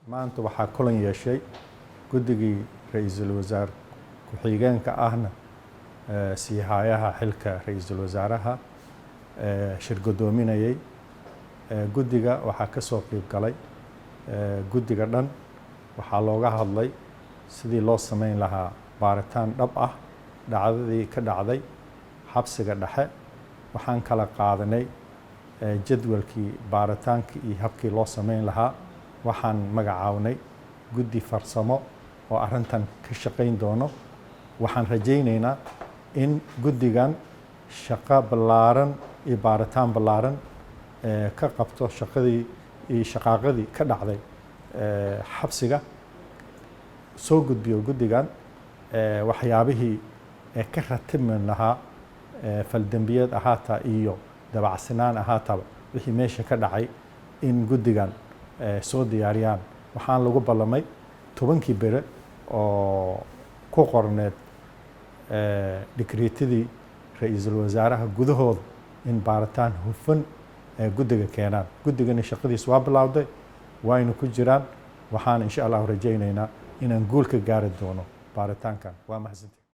maanta waxaa kulan yeeshay guddigii ra'iisul wasaar ku-xigeenka ahna siihayaha xilka ra'iisul wasaaraha shir gudoominayay guddiga waxaa ka soo qayb galay guddiga dhan waxaa looga hadlay sidii loo sameyn lahaa baaritaan dhab ah dhacdadii ka dhacday xabsiga dhexe waxaan kala qaadanay jadwalkii baaritaankii iyo habkii loo sameyn lahaa waxaan magacaabnay guddi farsamo oo arrintan ka shaqayn doono waxaan rajaynaynaa in guddigan shaqo ballaaran iyo baaritaan ballaaran ka qabto shaqadii iyo shaqaaqadii ka dhacday xabsiga soo gudbiyo guddigan waxyaabihii ka ratibmi lahaa faldambiyeed ahaataa iyo dabacsanaan ahaataba wixii meesha ka dhacay in guddigan soo diyaariyaan waxaan lagu ballamay 10 bere oo ku qorneed dekreetadii ra'iisul wasaaraha gudahooda in baaritaan hufan guddiga keenaan guddigana shaqadiis waa bilowday wayna ku jiraan waxaan insha Allah rajaynaynaa inaan guul ka gaari doono baaritaankan waa mahadsantahay